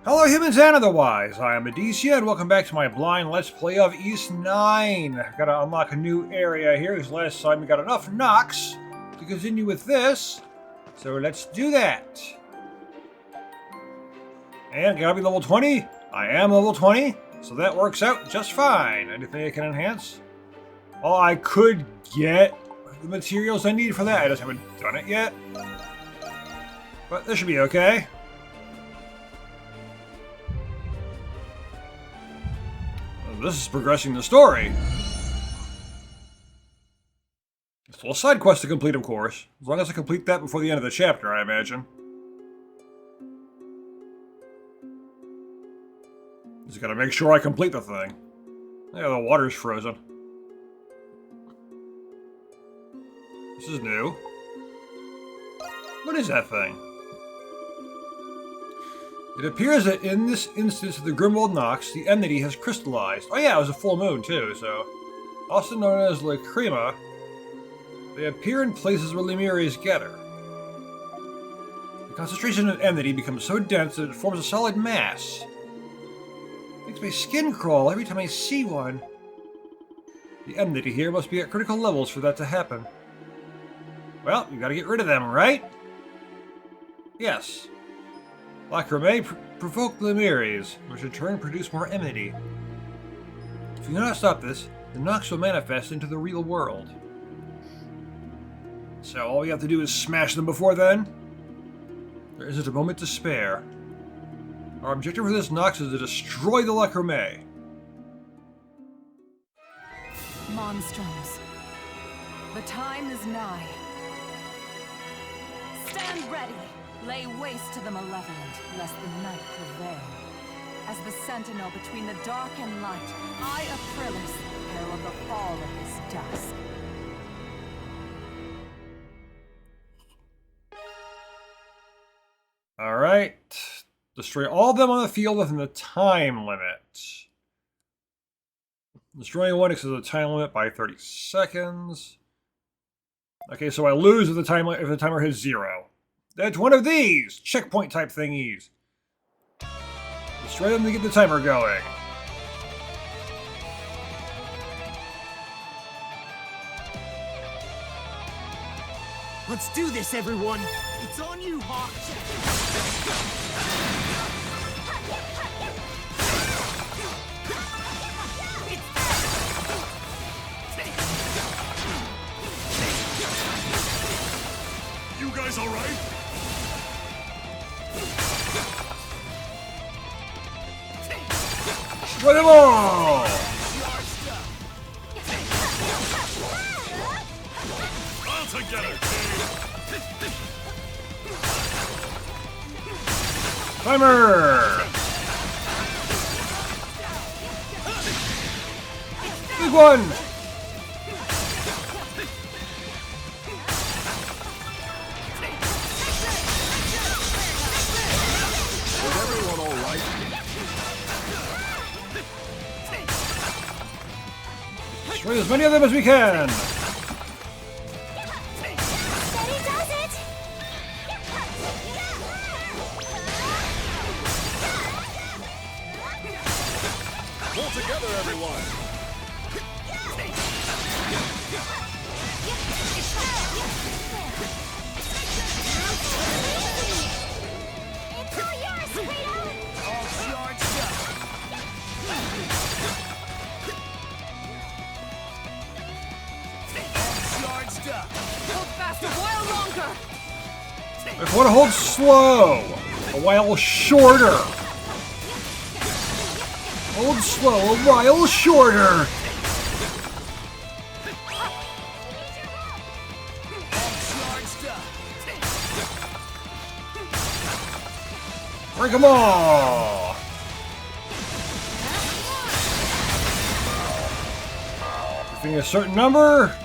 Hello humans and otherwise, I am Addie and welcome back to my blind Let's Play of East 9. I've got to unlock a new area here because last time we got enough Nox to continue with this. So let's do that. And gotta be level 20? I am level 20, so that works out just fine. Anything I can enhance? Well, I could get the materials I need for that. I just haven't done it yet. But this should be okay. This is progressing the story. It's still a side quest to complete, of course. As long as I complete that before the end of the chapter, I imagine. Just gotta make sure I complete the thing. Yeah, the water's frozen. This is new. What is that thing? It appears that in this instance of the Grimwald Nox, the enmity has crystallized. Oh yeah, it was a full moon too, so... Also known as Lacrima, they appear in places where Lemures gather. The concentration of enmity becomes so dense that it forms a solid mass. It makes my skin crawl every time I see one. The enmity here must be at critical levels for that to happen. Well, you gotta get rid of them, right? Yes. Lacrimae provoke Lemures, which in turn produce more enmity. If you do not stop this, the Nox will manifest into the real world. So all we have to do is smash them before then? There isn't a moment to spare. Our objective for this Nox is to destroy the Lacrimae. Monstrums. The time is nigh. Stand ready! Lay waste to the malevolent, lest the night prevail. As the sentinel between the dark and light, I, Aprilis, herald the fall of this dusk. Alright. Destroy all of them on the field within the time limit. Destroying one exceeds the time limit by 30 seconds. Okay, so I lose if the timer hits 0. That's one of these! Checkpoint type thingies. Destroy them to get the timer going. Let's do this, everyone! It's on you, Hawk! You guys alright? Destroy them all! All together, Timer! Big one! Is everyone alright? Destroy as many of them as we can! Pull together, everyone! It's all yours, sweetheart! All charged up! All charged up! Hold fast a while longer! If I want to hold slow, a while shorter. Hold slow, a while shorter. All charged up! Break them all. Defeating a certain number.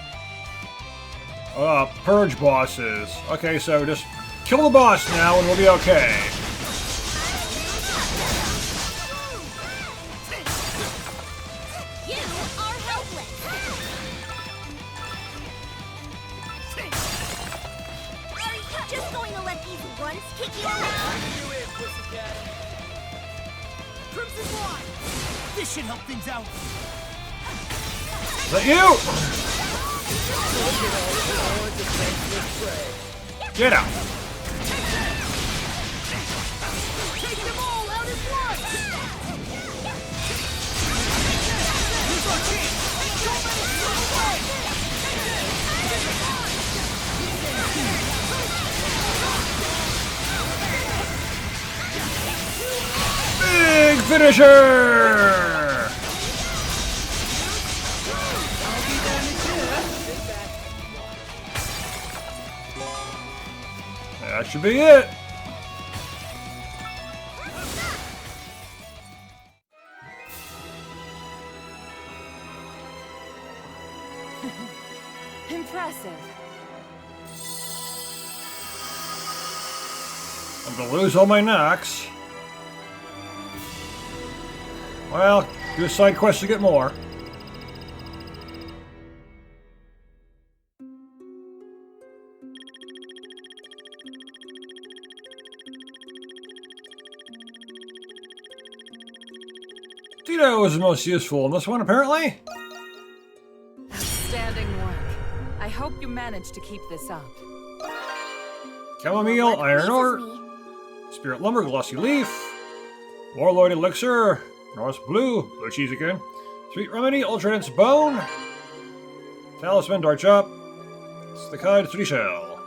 Purge bosses. Okay, so just kill the boss now and we'll be okay. You are helpless! Are you just going to let these grunts kick you around? You in, pussycat! This should help things out. Is that you? Get out. Take them all out at once! Here's our chance! Don't let it slip away! Big finisher! That should be it. Impressive. I'm gonna lose all my Nox. Well, do a side quest to get more. Tito is the most useful in this one, apparently. Outstanding work. I hope you manage to keep this up. Chamomile, iron Pleases ore, me. spirit lumber, glossy leaf, warlord elixir, Norse blue cheese again, sweet remedy, ultra dense bone, talisman, dart chop, stakide, 3 shell.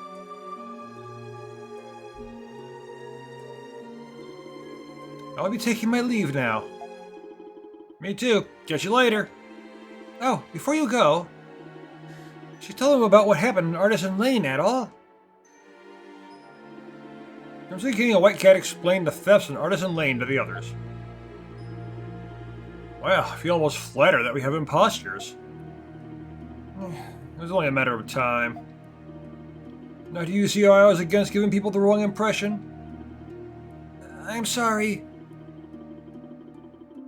I'll be taking my leave now. Me too. Catch you later. Oh, before you go, should you tell them about what happened in Artisan Lane at all? I'm thinking a white cat explained the thefts in Artisan Lane to the others. Well, I feel almost flattered that we have imposters. It was only a matter of time. Now, do you see how I was against giving people the wrong impression? I'm sorry.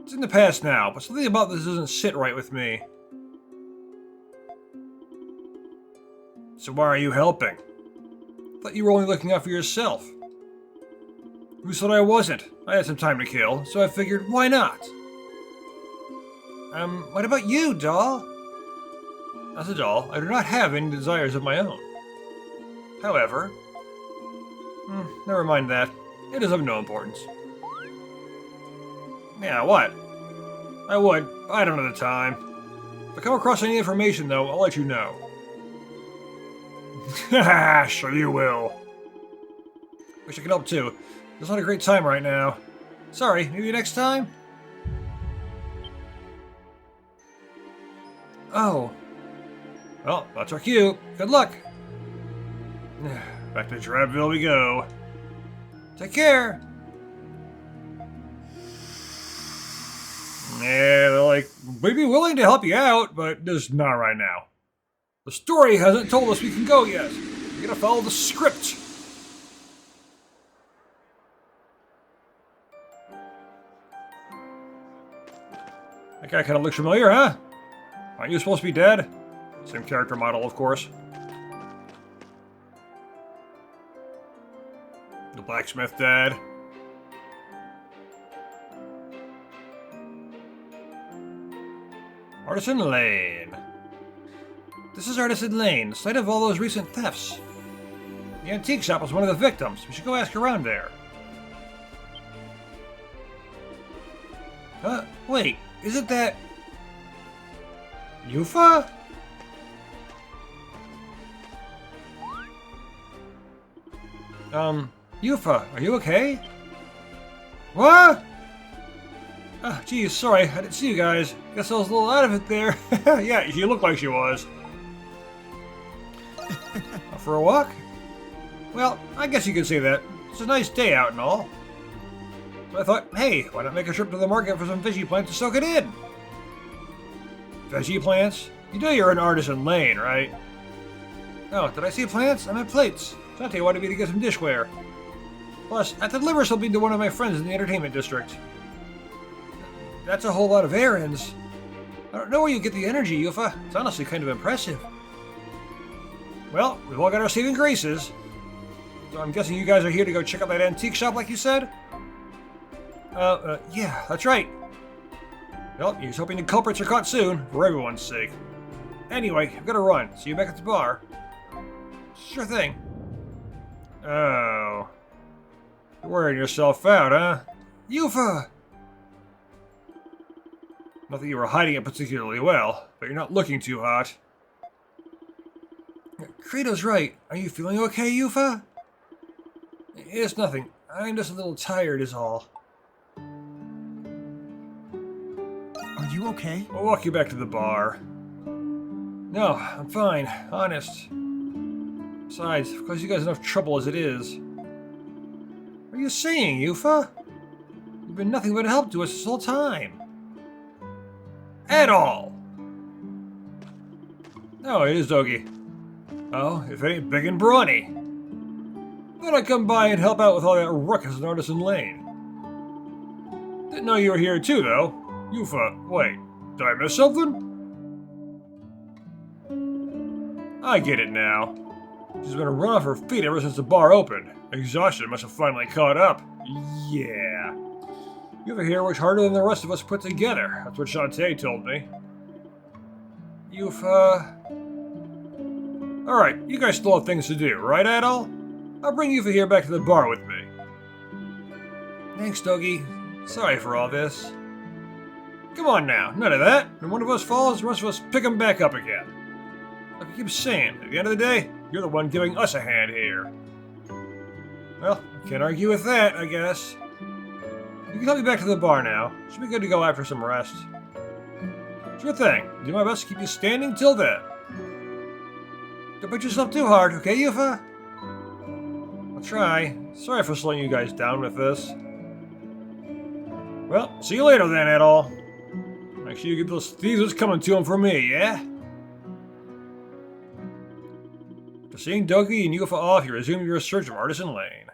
It's in the past now, but something about this doesn't sit right with me. So why are you helping? I thought you were only looking out for yourself. Who said I wasn't? I had some time to kill, so I figured, why not? What about you, doll? As a doll, I do not have any desires of my own. However, never mind that. It is of no importance. Yeah, what? I would. I don't know the time. If I come across any information, though, I'll let you know. Haha, sure you will. Wish I could help too. It's not a great time right now. Sorry, maybe next time? Oh. Well, that's our cue. Good luck. Back to Drabville we go. Take care. Yeah, they're like, we'd be willing to help you out, but just not right now. The story hasn't told us we can go yet. We gotta follow the script. That guy kind of looks familiar, huh? Aren't you supposed to be dead? Same character model, of course. The blacksmith dead. Artisan Lane. This is Artisan Lane, the site of all those recent thefts. The antique shop was one of the victims. We should go ask around there. Wait, isn't that... Yufa? Yufa, are you okay? What? Ah, geez, sorry, I didn't see you guys. Guess I was a little out of it there. Yeah, she looked like she was. For a walk? Well, I guess you could say that. It's a nice day out and all. So I thought, hey, why not make a trip to the market for some veggie plants to soak it in? Veggie plants? You know you're in Artisan Lane, right? Oh, did I see plants? I meant plates. Sante wanted me to get some dishware. Plus, I have to deliver something to one of my friends in the entertainment district. That's a whole lot of errands. I don't know where you get the energy, Yufa. It's honestly kind of impressive. Well, we've all got our saving graces. So I'm guessing you guys are here to go check out that antique shop like you said? Yeah, that's right. Well, he's hoping the culprits are caught soon, for everyone's sake. Anyway, I've got to run. See you back at the bar. Sure thing. Oh. You're wearing yourself out, huh? Yufa! Not that you were hiding it particularly well, but you're not looking too hot. Kratos right. Are you feeling okay, Yufa? It's nothing. I'm just a little tired is all. Are you okay? I'll walk you back to the bar. No, I'm fine. Honest. Besides, of course you guys enough trouble as it is. What are you saying, Yufa? You've been nothing but a help to us this whole time. At all! Oh, it is Dogi. Oh, if it ain't big and brawny. Thought I'd come by and help out with all that ruckus in Artisan Lane. Didn't know you were here too, though. Yufa, wait, did I miss something? I get it now. She's been running off her feet ever since the bar opened. Exhaustion must have finally caught up. Yeah. Yufa here works harder than the rest of us put together. That's what Shantae told me. Yufa... Alright, you guys still have things to do, right, Adol? I'll bring Yufa here back to the bar with me. Thanks, Dogi. Sorry for all this. Come on now, none of that. When one of us falls, the rest of us pick him back up again. Like I keep saying, at the end of the day, you're the one giving us a hand here. Well, can't argue with that, I guess. You can help me back to the bar now. Should be good to go after some rest. Sure thing. Do my best to keep you standing till then. Don't put yourself too hard, okay, Yufa? I'll try. Sorry for slowing you guys down with this. Well, see you later then, Adol. Make sure you get those thieves that's coming to him for me, yeah? After seeing Dogi and Yufa off, you resume your search of Artisan Lane.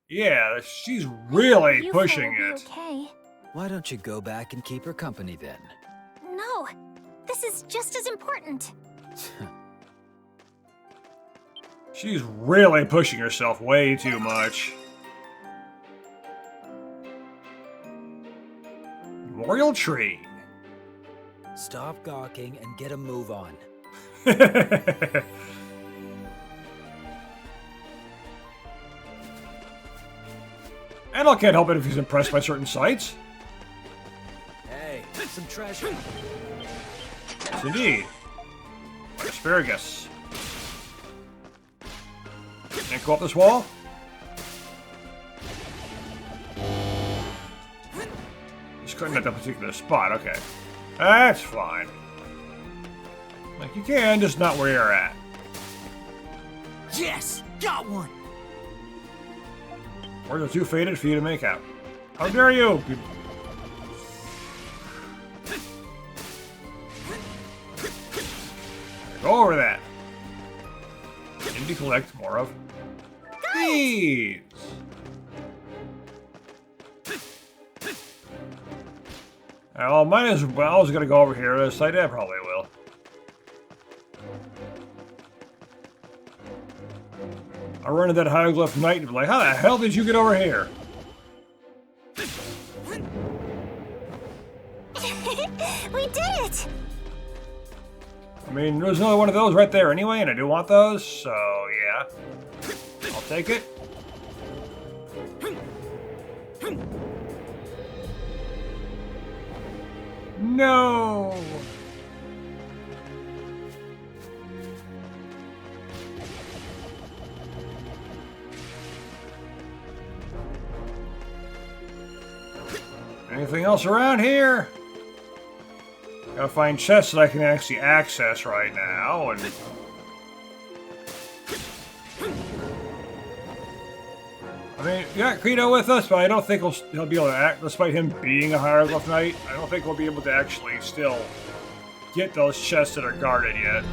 Yeah, she's really Yufa pushing will be it. Okay. Why don't you go back and keep her company then? No, this is just as important. She's really pushing herself way too much. Memorial Tree. Stop gawking and get a move on. Adol can't help it if he's impressed by certain sights. Hey, some treasure. Yes, indeed. Like asparagus. Can't go up this wall? Just couldn't at that particular spot, okay. That's fine. Like you can, just not where you're at. Yes! Got one! Words are too faded for you to make out. How dare you! Go over that. Need to collect more of these. Well, might as well. I was gonna go over here to the site. I probably will. I'll run into that hieroglyph knight and be like, how the hell did you get over here? We did it! I mean, there's another one of those right there anyway, and I do want those, so yeah. I'll take it. No! Anything else around here? Gotta find chests that I can actually access right now, and... I mean, yeah, Credo with us, but I don't think he'll be able to act, despite him being a Hieroglyph Knight. I don't think we'll be able to actually still get those chests that are guarded yet.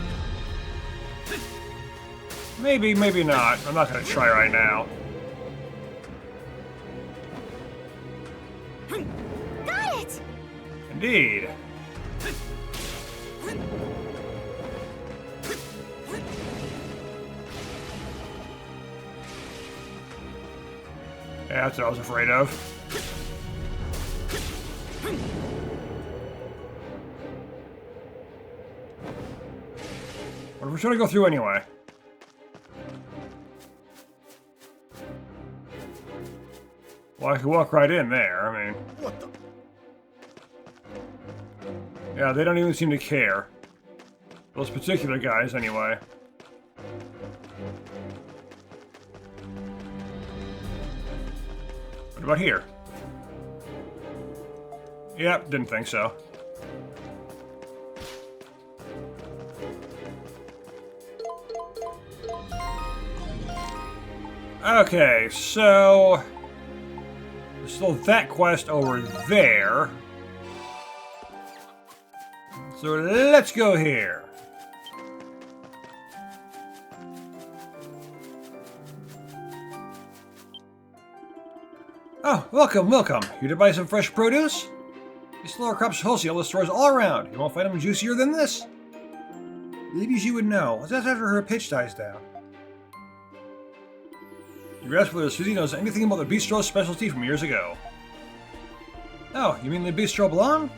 Maybe, maybe not. I'm not gonna try right now. Got it! Indeed. Yeah, that's what I was afraid of. But we're trying to go through anyway. Well, I could walk right in there, I mean... What the? Yeah, they don't even seem to care. Those particular guys, anyway. What about here? Yep, didn't think so. Okay, so... there's still that quest over there. So let's go here. Oh, welcome, welcome. You to buy some fresh produce? These lower crops wholesale at stores all around. You won't find them juicier than this. Ladies you would know. That's after her pitch dies down. You asked whether Susie knows anything about the bistro's specialty from years ago. Oh, you mean the Bistro Blanc?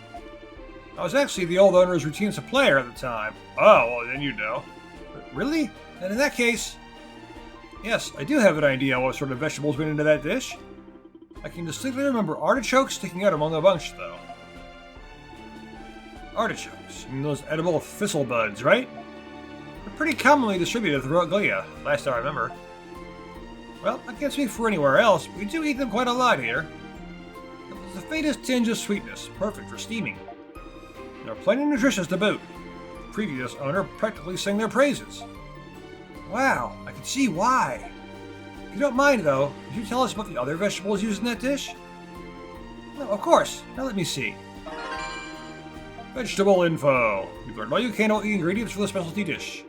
I was actually the old owner's routine supplier at the time. Oh, well then you know. But really? And in that case... yes, I do have an idea what sort of vegetables went into that dish. I can distinctly remember artichokes sticking out among the bunch, though. Artichokes. You mean those edible thistle buds, right? They're pretty commonly distributed throughout Glia, last I remember. Well, I can't speak for anywhere else, but we do eat them quite a lot here. There's the faintest tinge of sweetness, perfect for steaming. They're plenty nutritious to boot. The previous owner practically sang their praises. Wow, I can see why. If you don't mind, though, could you tell us about the other vegetables used in that dish? No, of course. Now let me see. Vegetable info. You've learned all you can about the ingredients for the specialty dish.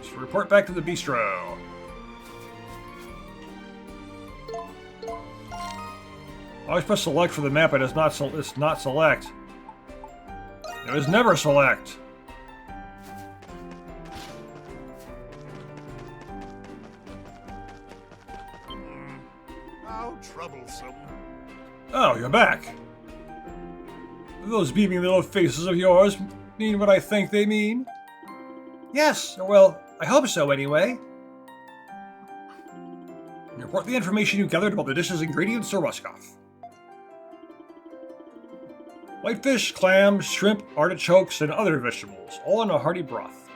Just report back to the bistro. Always press select for the map, and it's not select. It was never select. How troublesome. Oh, you're back. Do those beaming little faces of yours mean what I think they mean? Yes, or well, I hope so anyway. Report the information you gathered about the dish's ingredients to Ruskoff. Whitefish, clams, shrimp, artichokes, and other vegetables, all in a hearty broth.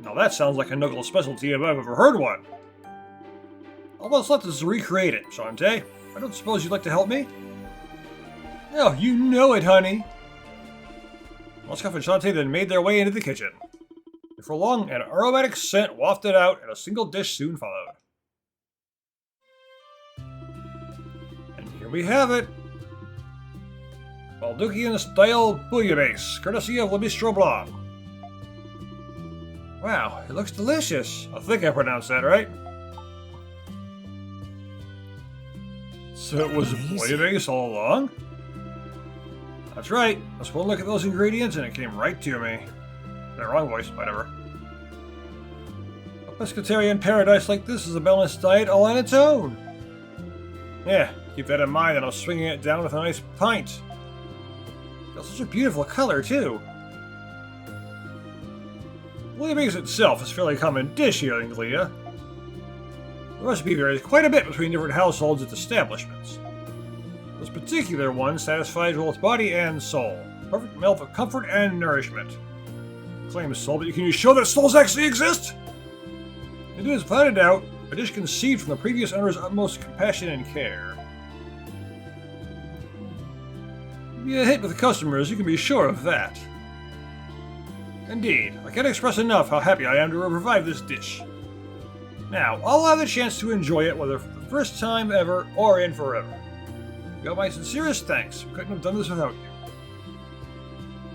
Now that sounds like a Knuckle specialty if I've ever heard one. Almost let us recreate it, Shantae. I don't suppose you'd like to help me? Oh, you know it, honey. Ruskoff and Shantae then made their way into the kitchen. Before long, an aromatic scent wafted out, and a single dish soon followed. And here we have it. Baldukian-style bouillabaisse, courtesy of Le Bistro Blanc. Wow, it looks delicious. I think I pronounced that right. So it was bouillabaisse all along? That's right. Just one look at those ingredients and it came right to me. The wrong voice, whatever. A pescatarian paradise like this is a balanced diet all on its own. Yeah, keep that in mind and I'm swinging it down with a nice pint. Got such a beautiful color, too. Bouillabaisse itself is a fairly common dish here in Glia. The recipe varies quite a bit between different households and establishments. This particular one satisfies both body and soul. Perfect melt of comfort and nourishment. Claims soul, but can you show that souls actually exist? It is, without a doubt, a dish conceived from the previous owner's utmost compassion and care. Be a hit with the customers, you can be sure of that. Indeed, I can't express enough how happy I am to revive this dish. Now, I'll have the chance to enjoy it whether for the first time ever or in forever. You got my sincerest thanks. We couldn't have done this without you.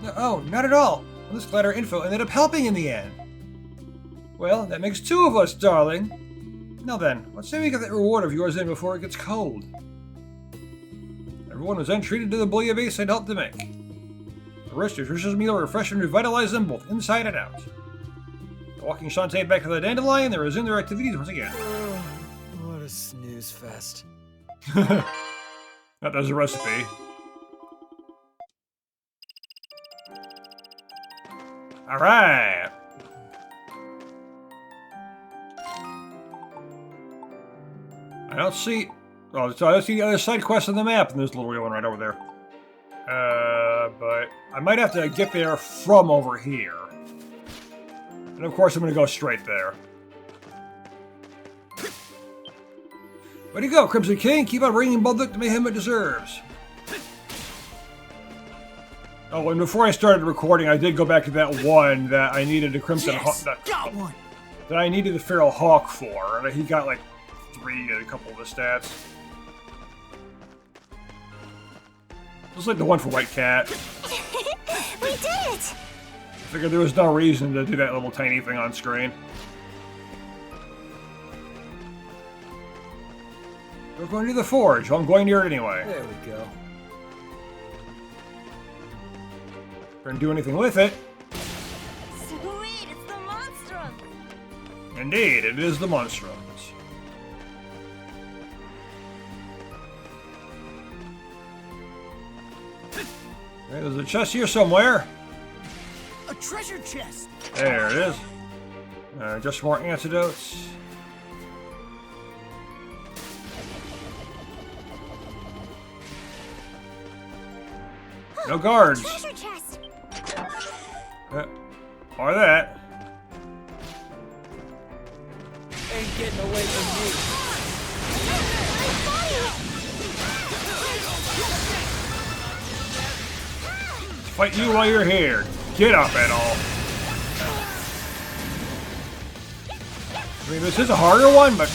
No, oh, not at all. I'm just glad our info ended up helping in the end. Well, that makes two of us, darling. Now then, let's say we get that reward of yours in before it gets cold. Everyone was then treated to the bouillabaisse I'd helped to make. The rich, nutritious meal refreshed and revitalized them both inside and out. Walking Shantae back to the dandelion, they resumed their activities once again. What a snooze fest. That there's a recipe. Alright. I don't see... Oh, so I don't see the other side quest on the map, and there's a little wheel one right over there. But I might have to get there from over here. And of course I'm gonna go straight there. Way to go, Crimson King! Keep on bringing Baldwick the mayhem it deserves. Oh, and before I started recording, I did go back to that one that I needed a Crimson Yes, Hawk. got one. That I needed the Feral Hawk for, and he got like 3 in a couple of the stats. Just like the one for White Cat. We did it! Figured there was no reason to do that little tiny thing on screen. We're going to the forge. I'm going near it anyway. There we go. Gonna do anything with it. Sweet, it's the Monstrum! Indeed, it is the Monstrums. Okay, there's a chest here somewhere. A treasure chest. There it is. Just more antidotes. No guards. Treasure chest! Or that. Ain't getting away from me. Fight you while you're here. Get up and all. I mean, this is a harder one, but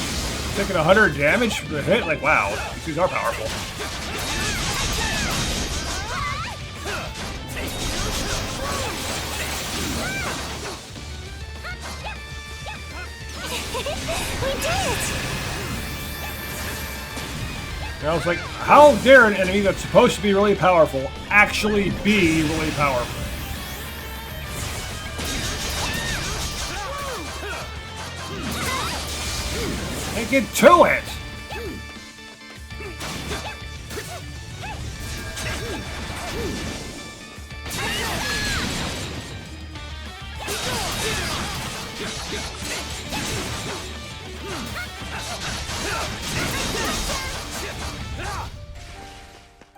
taking 100 damage for the hit, like, wow, these are powerful. We did it! And I was like, how dare an enemy that's supposed to be really powerful actually be really powerful? And get to it!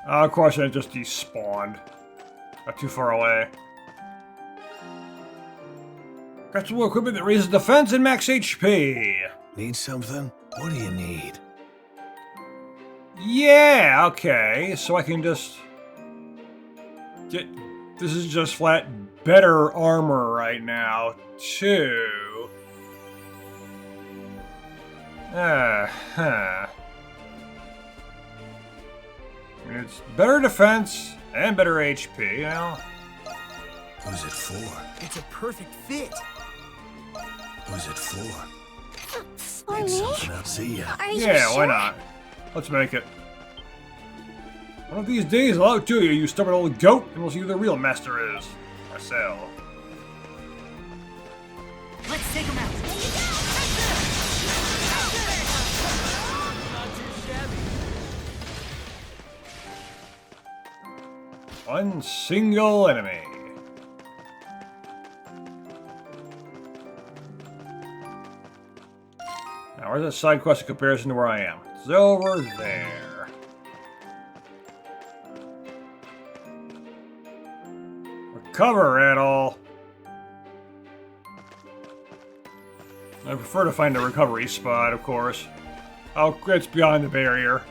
Of course, I just despawned. Not too far away. Got some more equipment that raises defense and max HP. Need something? What do you need? Yeah, okay. So I can just get... This is just flat better armor right now, too. It's better defense and better HP, you know? Who's it for? It's a perfect fit. Who's it for? For Need me? something out. See ya. Are you Yeah, sure? why not? Let's make it. One of these days, I'll outdo you, you stubborn old goat, and we'll see who the real master is. Marcel. Let's take him out. One single enemy. Now, where's that side quest in comparison to where I am? It's over there. Recover at all. I prefer to find a recovery spot, of course. Oh, it's beyond the barrier.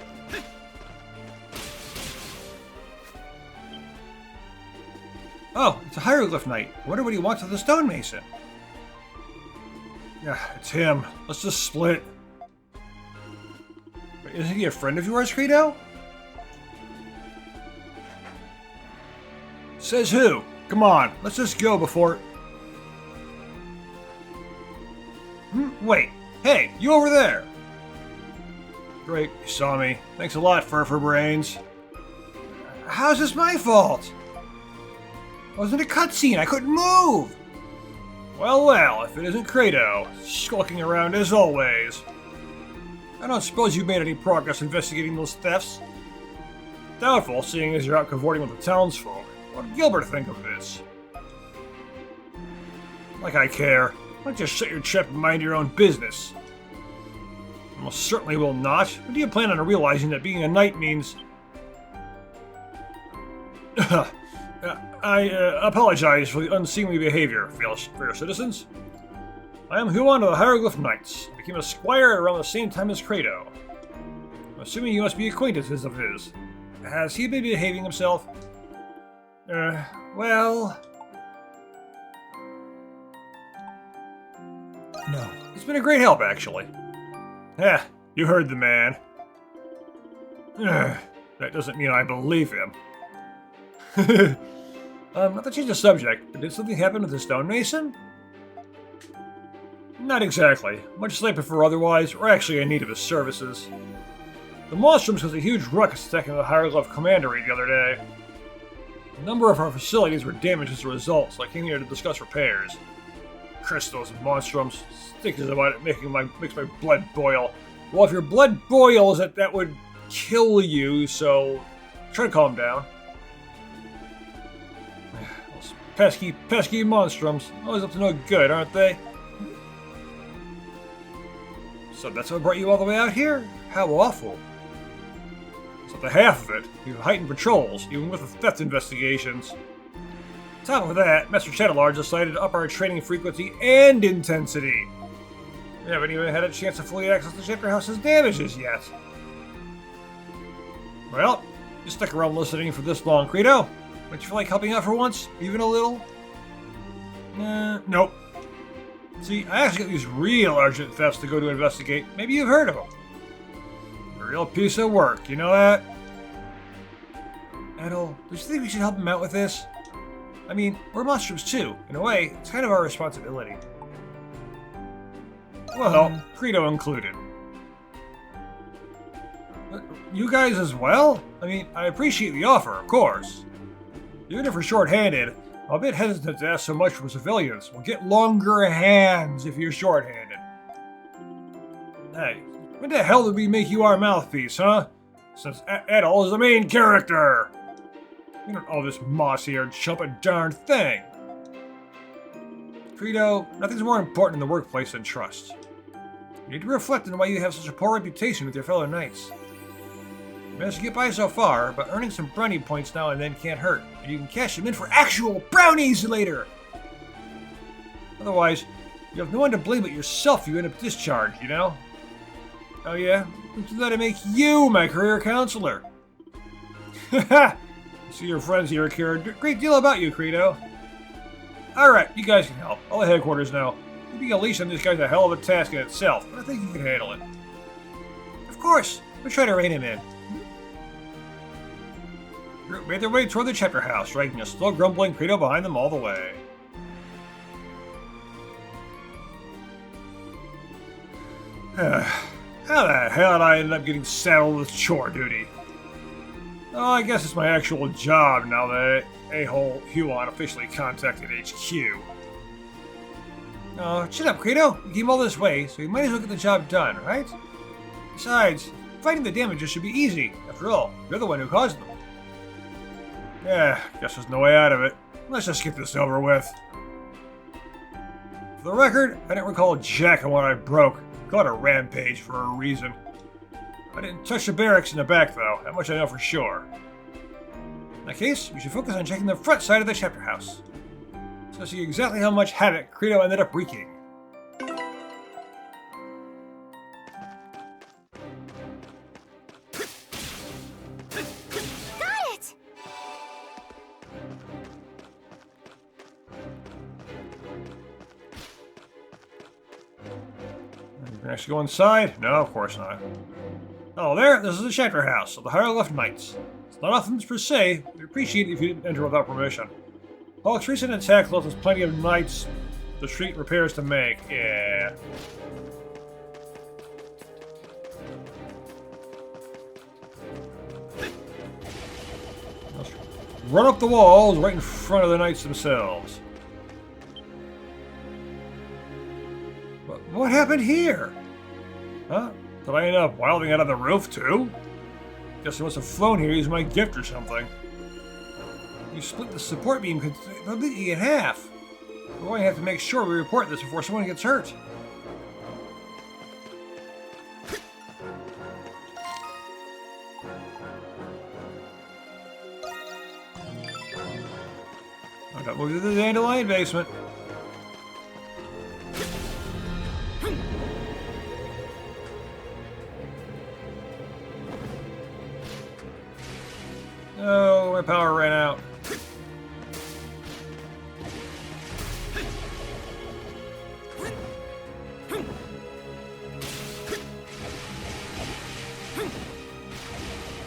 Oh, it's a hieroglyph knight. I wonder what he wants with the stonemason. Yeah, it's him. Let's just split. Wait, isn't he a friend of yours, Credo? Says who? Come on, let's just go before... Wait. Hey, you over there! Great, you saw me. Thanks a lot, Fur for Brains. How's this my fault? It wasn't a cutscene, I couldn't move! Well, well, if it isn't Credo, skulking around as always. I don't suppose you made any progress investigating those thefts? Doubtful, seeing as you're out cavorting with the townsfolk. What did Gilbert think of this? Like I care. Why don't you shut your trap and mind your own business? Most certainly will not. When do you plan on realizing that being a knight means... I apologize for the unseemly behavior, fair citizens. I am Huon of the Hieroglyph Knights. I became a squire around the same time as Credo. I'm assuming you must be acquaintances of his. Has he been behaving himself? Well... No. It's been a great help, actually. You heard the man. That doesn't mean I believe him. Not to change the subject, but did something happen with the stonemason? Not exactly. Much as I prefer otherwise, we're actually in need of his services. The Monstrums caused a huge ruckus attacking the Hieroglyph Commandery the other day. A number of our facilities were damaged as a result, so I came here to discuss repairs. Crystals and Monstrums. Thinking about it makes my blood boil. Well, if your blood boils, that would kill you, so try to calm down. Those pesky Monstrums. Always up to no good, aren't they? So that's what brought you all the way out here? How awful. It's not the half of it. You've heightened patrols, even with the theft investigations. On top of that, Master Shadowlord decided to up our training frequency and intensity. We haven't even had a chance to fully access the Chapter House's damages yet. Well, you stuck around listening for this long, Credo. Don't you feel like helping out for once? Even a little? Nope. See, I actually got these real urgent thefts to go to investigate. Maybe you've heard of them. A real piece of work, you know that? Addie, do you think we should help him out with this? I mean, we're Monstrums too. In a way, it's kind of our responsibility. Well, Credo included. You guys as well? I mean, I appreciate the offer, of course. Even if we're short-handed, I'm a bit hesitant to ask so much from civilians. We'll get longer hands if you're short-handed. Hey, when the hell did we make you our mouthpiece, huh? Since Addie is the main character! We don't owe this moss-haired chump a darn thing. Credo, nothing's more important in the workplace than trust. You need to reflect on why you have such a poor reputation with your fellow knights. You managed to get by so far, but earning some brownie points now and then can't hurt, and you can cash them in for actual brownies later! Otherwise, you have no one to blame but yourself if you end up discharged, you know? Oh yeah? Who's that to make you my career counselor? Haha! See your friends here care a great deal about you, Credo. Alright, you guys can help. I'll at headquarters now. Keeping a leash on this guy's a hell of a task in itself, but I think you can handle it. Of course! We'll try to rein him in. Group made their way toward the chapter house, dragging a slow grumbling Credo behind them all the way. How the hell did I end up getting saddled with chore duty? Oh, I guess it's my actual job now that a-hole Huon officially contacted HQ. Oh, shut up, Credo. You came all this way, so you might as well get the job done, right? Besides, fighting the damages should be easy. After all, you're the one who caused them. Yeah, guess there's no way out of it. Let's just get this over with. For the record, I didn't recall jack on what I broke. Caught a rampage for a reason. I didn't touch the barracks in the back, though. That much I know for sure. In that case, we should focus on checking the front side of the chapter house. So see exactly how much havoc Credo ended up wreaking. Got it! You can actually go inside? No, of course not. Oh, there, this is the chapter house of the Hieroglyph Knights. It's not offense per se, but we appreciate it if you didn't enter without permission. Hulk's recent attack left us plenty of knights the street repairs to make. Yeah. Let's run up the walls right in front of the knights themselves. What happened here? Huh? Did I end up wilding out of the roof too? Guess I must have flown here using my gift or something. You split the support beam completely in half. We're going to have to make sure we report this before someone gets hurt. Don't move to the dandelion basement. Oh, my power ran out.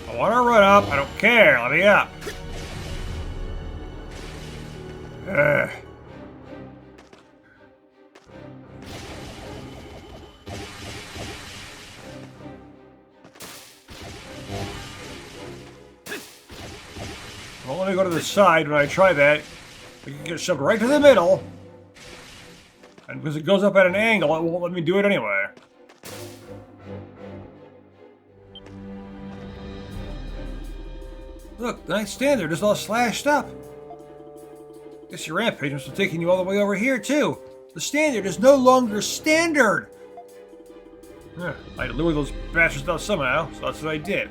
I want to run up. I don't care. Let me up. Ugh. Well, let me go to the side when I try that. I can get shoved right to the middle. And because it goes up at an angle, it won't let me do it anyway. Look, the Knight Standard is all slashed up. Guess your rampage must have taken you all the way over here, too. The Standard is no longer standard. I had to lure those bastards out somehow, so that's what I did.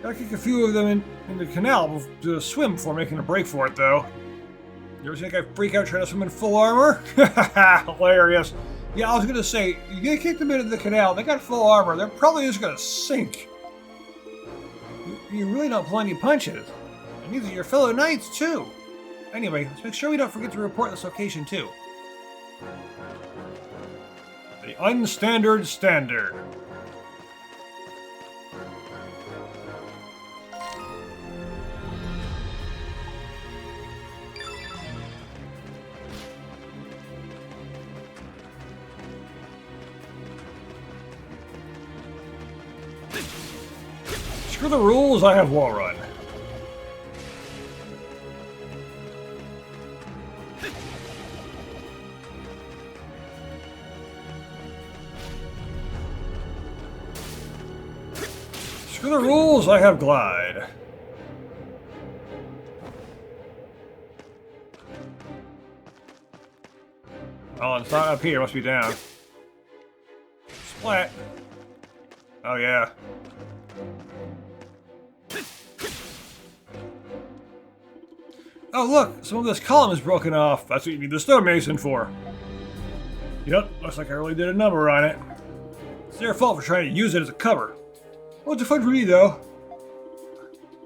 Gotta kick a few of them in the canal to swim before making a break for it, though. You ever think I freak out trying to swim in full armor? Hilarious. Yeah, I was gonna say, you gotta kick them into the canal, they got full armor, they're probably just gonna sink. You're really not pulling any punches. And neither your fellow knights, too. Anyway, let's make sure we don't forget to report this location, too. The Unstandard Standard. Screw the rules, I have wall run. Screw the rules, I have glide. Oh, it's not up here, it must be down. Splat. Oh yeah. Oh look, some of this column is broken off. That's what you need the stonemason for. Yep, looks like I really did a number on it. It's their fault for trying to use it as a cover. Well, it's fun for me though.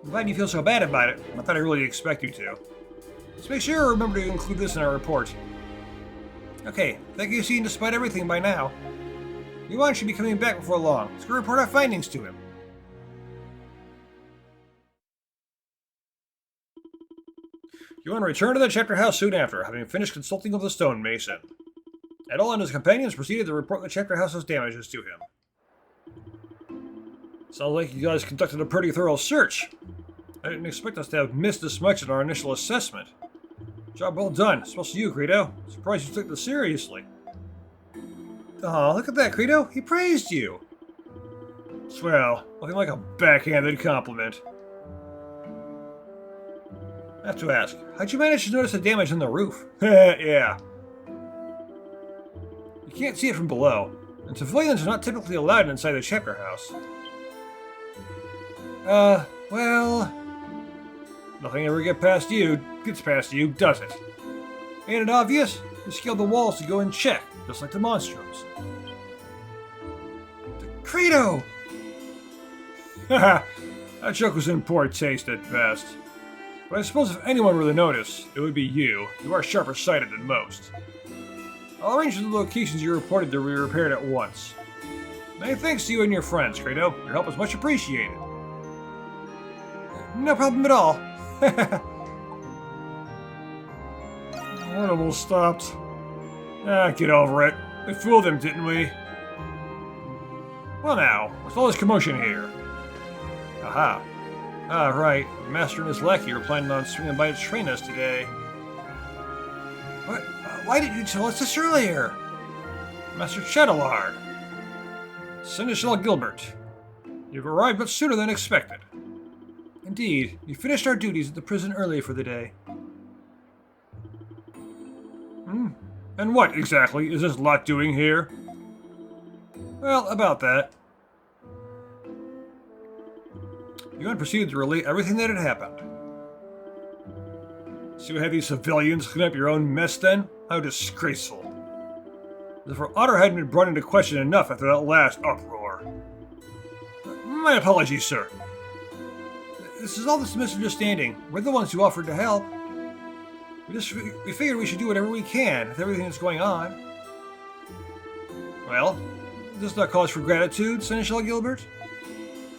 I'm glad you feel so bad about it. Not that I really expect you to. Let's make sure to remember to include this in our report. Okay, thank you, seen despite everything by now. Yuan should be coming back before long. Let's go report our findings to him. Yuan returned to the chapter house soon after, having finished consulting with the stonemason. Adol and his companions proceeded to report the chapter house's damages to him. Sounds like you guys conducted a pretty thorough search. I didn't expect us to have missed this much in our initial assessment. Job well done, especially you, Credo. Surprised you took this seriously. Aw, look at that, Credo. He praised you. Swell, nothing like a backhanded compliment. I have to ask, how'd you manage to notice the damage on the roof? Yeah. You can't see it from below, and civilians are not typically allowed inside the chapter house. Well... Nothing ever gets past you, does it? Ain't it obvious? You scaled the walls to go and check, just like the Monstrums. The Credo! Haha, that joke was in poor taste at best. But I suppose if anyone were to notice, it would be you. You are sharper sighted than most. I'll arrange for the locations you reported to be repaired at once. Many thanks to you and your friends, Credo. Your help is much appreciated. No problem at all. That almost stopped. Get over it. We fooled them, didn't we? Well now, what's all this commotion here? Aha. Ah, right. The Master and his lackey were planning on swinging by to train us today. What? Why didn't you tell us this earlier? Master Chatelard. Seneschal Gilbert. You've arrived much sooner than expected. Indeed, you finished our duties at the prison early for the day. And what, exactly, is this lot doing here? Well, about that. Yuan proceeded to relate everything that had happened. So you have these civilians clean up your own mess then? How disgraceful. As if our honor hadn't been brought into question enough after that last uproar. My apologies, sir. This is all this misunderstanding. We're the ones who offered to help. We figured we should do whatever we can with everything that's going on. Well, does not cause for gratitude, Seneschal Gilbert?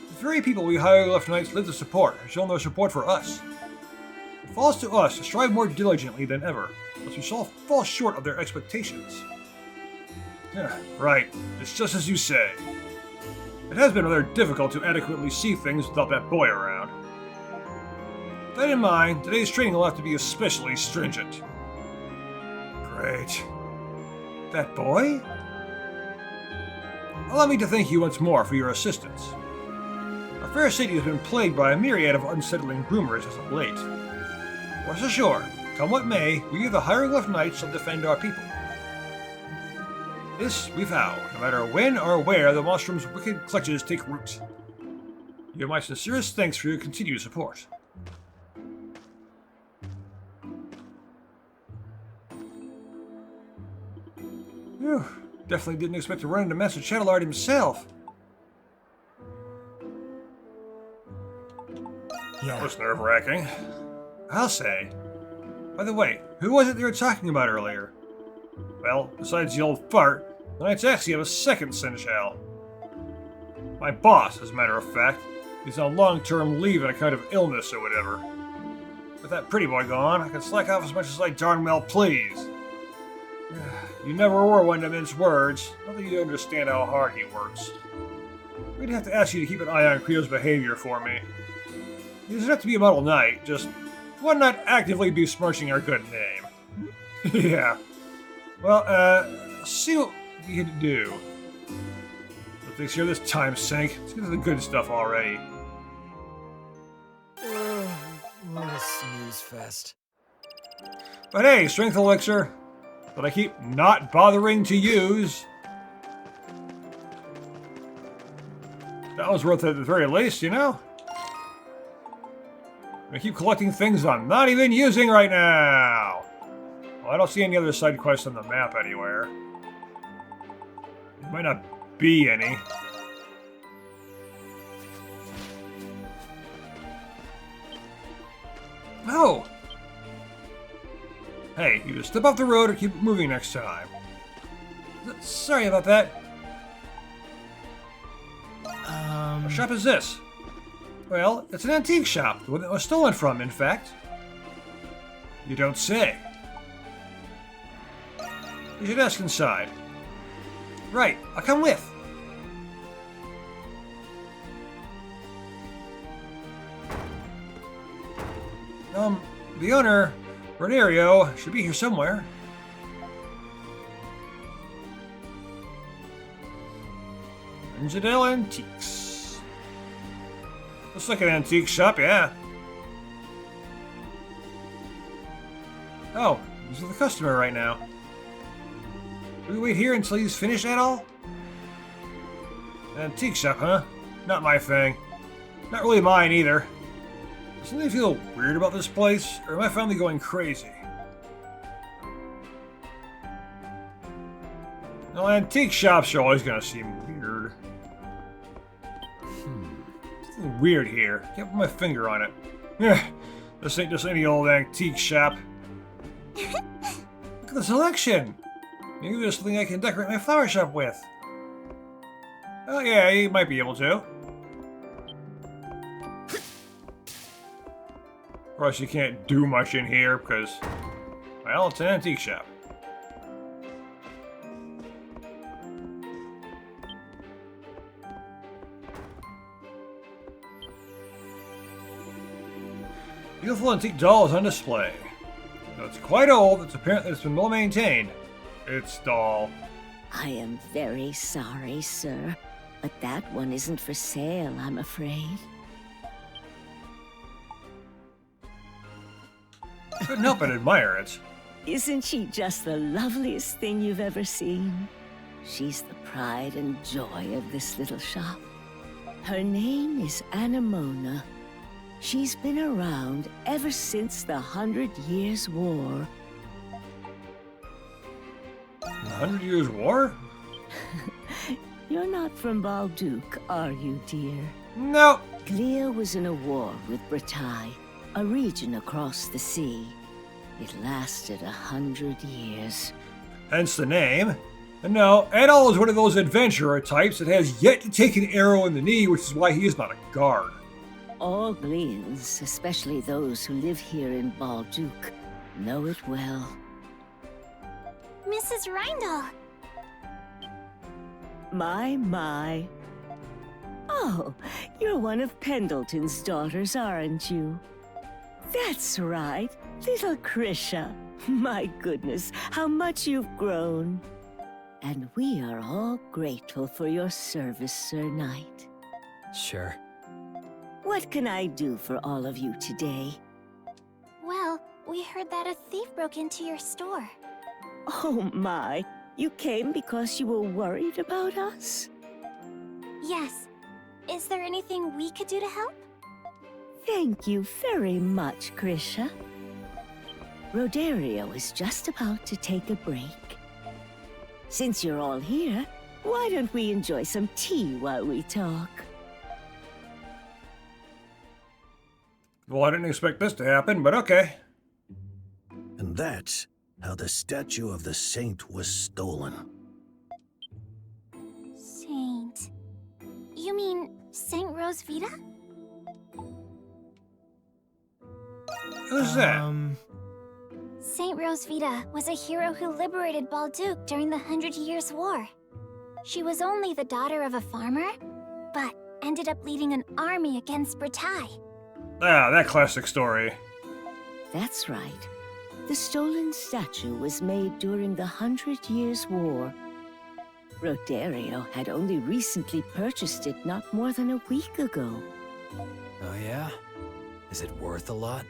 The very people we higher left knights live to support have shown their support for us. It falls to us to strive more diligently than ever, lest we shall fall short of their expectations. Yeah, right. It's just as you say. It has been rather difficult to adequately see things without that boy around. With that in mind, today's training will have to be especially stringent. Great. That boy? Allow me to thank you once more for your assistance. Our fair city has been plagued by a myriad of unsettling rumors as of late. Rest assured, come what may, we the Hieroglyph Knights shall defend our people. This we vow, no matter when or where the Monstrum's wicked clutches take root. You have my sincerest thanks for your continued support. Whew, definitely didn't expect to run into Master Chatelard himself. Yeah. That was nerve-wracking. I'll say. By the way, who was it they were talking about earlier? Well, besides the old fart, the Knights actually have a second Seneschal. My boss, as a matter of fact, is on long-term leave on account of illness or whatever. With that pretty boy gone, I can slack off as much as I darn well please. You never were one to mince words, not that you understand how hard he works. We'd have to ask you to keep an eye on Creo's behavior for me. He doesn't have to be a model knight, just one not actively besmirching our good name. Yeah. Well, see what we can do. Let's take care of this time sink. Let's get to the good stuff already. What a snooze fest. But hey, strength elixir that I keep not bothering to use. That was worth it at the very least, you know? I keep collecting things I'm not even using right now. Well, I don't see any other side quests on the map anywhere. There might not be any. Oh! Hey, you just step off the road or keep moving next time. Sorry about that. What shop is this? Well, it's an antique shop, the one that was stolen from, in fact. You don't say. You should ask inside. Right, I'll come with. The owner, Rodario, should be here somewhere. Angel Antiques. Looks like an antique shop, yeah. Oh, he's with the customer right now. Do we wait here until he's finished at all? An antique shop, huh? Not my thing. Not really mine either. Does something feel weird about this place, or am I finally going crazy? Well, antique shops are always gonna seem weird. Something weird here. Can't put my finger on it. Yeah, this ain't just any old antique shop. Look at the selection! Maybe there's something I can decorate my flower shop with. Oh yeah, you might be able to. Of course, you can't do much in here because, well, it's an antique shop. Beautiful antique doll is on display. Though it's quite old, it's apparent that it's been well maintained. It's doll. I am very sorry, sir, but that one isn't for sale, I'm afraid. I couldn't help but admire it. Isn't she just the loveliest thing you've ever seen? She's the pride and joy of this little shop. Her name is Anemona. She's been around ever since the 100 Years' War. The 100 Years' War? You're not from Balduc, are you, dear? No. Clea was in a war with Bratai, a region across the sea. It lasted 100 years. Hence the name. And no, Adol is one of those adventurer types that has yet to take an arrow in the knee, which is why he is not a guard. All Gleans, especially those who live here in Balduc, know it well. Mrs. Reindl! My. Oh, you're one of Pendleton's daughters, aren't you? That's right, little Krisha. My goodness, how much you've grown. And we are all grateful for your service, Sir Knight. Sure. What can I do for all of you today? Well, we heard that a thief broke into your store. Oh my, you came because you were worried about us? Yes. Is there anything we could do to help? Thank you very much, Krisha. Rodario is just about to take a break. Since you're all here, why don't we enjoy some tea while we talk? Well, I didn't expect this to happen, but okay. And that's how the statue of the saint was stolen. Saint... You mean Saint Rosvita? Who's that? Saint Rosvita was a hero who liberated Balduc during the 100 Years' War. She was only the daughter of a farmer, but ended up leading an army against Bratai. Ah, that classic story. That's right. The stolen statue was made during the 100 Years' War. Rodario had only recently purchased it not more than a week ago. Oh yeah? Is it worth a lot?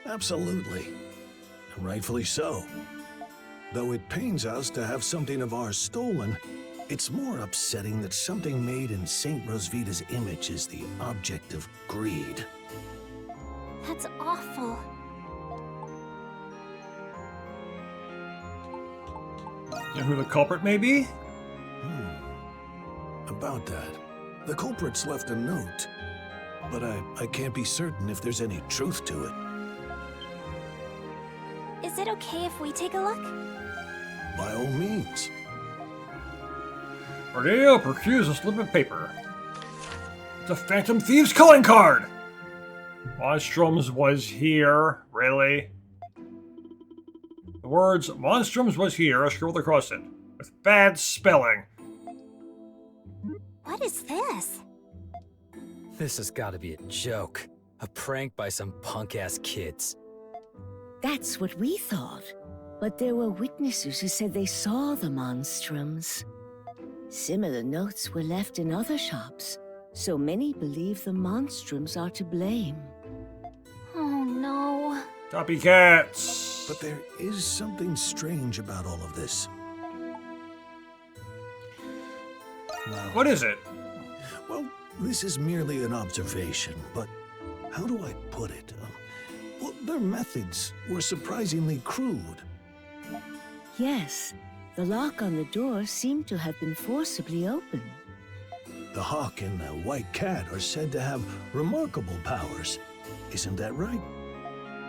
Absolutely. And rightfully so. Though it pains us to have something of ours stolen, it's more upsetting that something made in Saint Rosvita's image is the object of greed. That's awful. You know who the culprit may be? About that, the culprit's left a note, but I can't be certain if there's any truth to it. Is it okay if we take a look? By all means. Rodario procures a slip of paper. It's a Phantom Thief's calling card! Monstrums was here. Really? The words Monstrums was here are scribbled across it, with bad spelling. What is this? This has got to be a joke. A prank by some punk-ass kids. That's what we thought. But there were witnesses who said they saw the Monstrums. Similar notes were left in other shops, so many believe the Monstrums are to blame. Oh no. Copycats! But there is something strange about all of this. What is it? Well, this is merely an observation, but how do I put it? Well, their methods were surprisingly crude. Yes, the lock on the door seemed to have been forcibly opened. The hawk and the white cat are said to have remarkable powers. Isn't that right?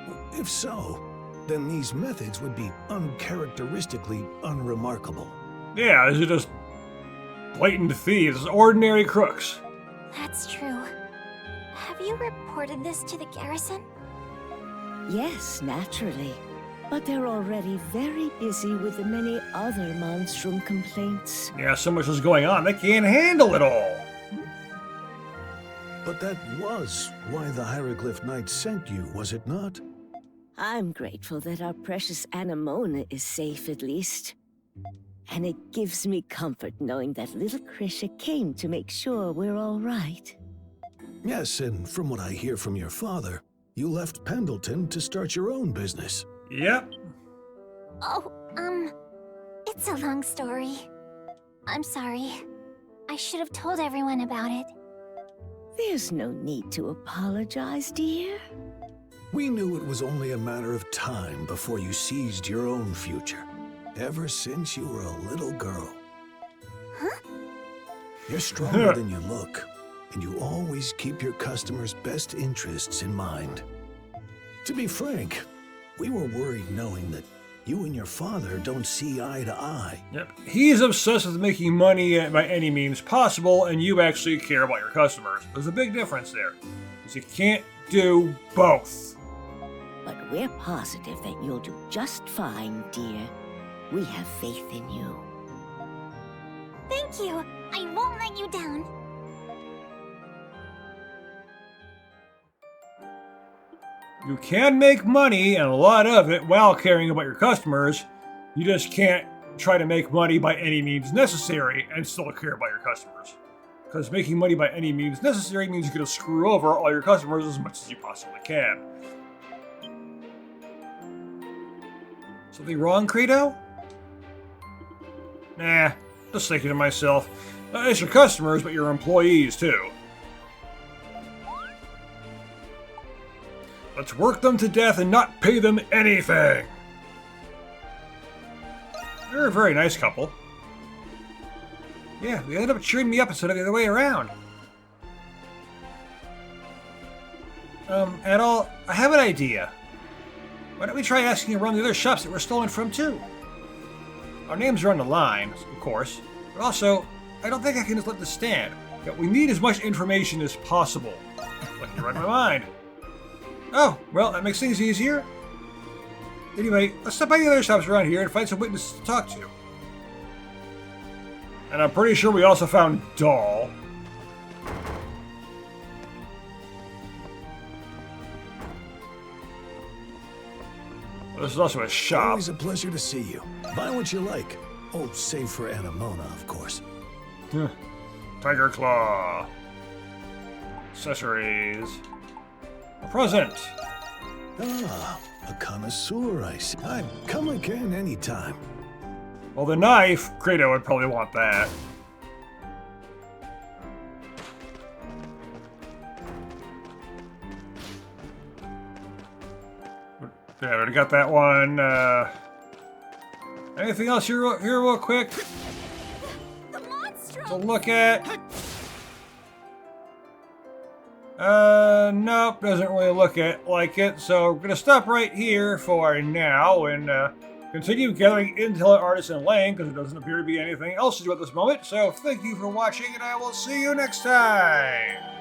Well, if so, then these methods would be uncharacteristically unremarkable. Yeah, these are just blatant thieves, ordinary crooks. That's true. Have you reported this to the garrison? Yes, naturally. But they're already very busy with the many other Monstrum complaints. Yeah, so much is going on, they can't handle it all. But that was why the Hieroglyph Knight sent you, was it not? I'm grateful that our precious Anemona is safe at least. And it gives me comfort knowing that little Krisha came to make sure we're all right. Yes, and from what I hear from your father, you left Pendleton to start your own business. Yep. Oh, it's a long story. I'm sorry. I should have told everyone about it. There's no need to apologize, dear. We knew it was only a matter of time before you seized your own future. Ever since you were a little girl. Huh? You're stronger than you look, and you always keep your customers' best interests in mind. To be frank, we were worried knowing that you and your father don't see eye to eye. Yep. He's obsessed with making money by any means possible, and you actually care about your customers. There's a big difference there. Because you can't do both. But we're positive that you'll do just fine, dear. We have faith in you. Thank you. I won't let you down. You can make money, and a lot of it, while caring about your customers. You just can't try to make money by any means necessary and still care about your customers. Because making money by any means necessary means you're going to screw over all your customers as much as you possibly can. Something wrong, Credo? Nah, just thinking to myself. It's your customers, but your employees, too. Let's work them to death and not pay them anything. They're a very nice couple. Yeah, they ended up cheering me up instead of the other way around. Adol, I have an idea. Why don't we try asking around the other shops that we're stolen from, too? Our names are on the line, of course, but also, I don't think I can just let this stand. But we need as much information as possible. Like you read my mind. Oh, well, that makes things easier. Anyway, let's stop by the other shops around here and find some witnesses to talk to. And I'm pretty sure we also found Doll. This is also a shop. Always a pleasure to see you. Buy what you like. Oh, save for Anamona, of course. Tiger Claw. Accessories. A present. Ah, a connoisseur, I see. I'd come again anytime. Well, the knife, Credo would probably want that. Yeah, I already got that one. Anything else here real quick The monstrum! to look at? Nope, doesn't really look like it. So we're gonna stop right here for now and continue gathering intel at Artisan Lane because there doesn't appear to be anything else to do at this moment. So thank you for watching, and I will see you next time.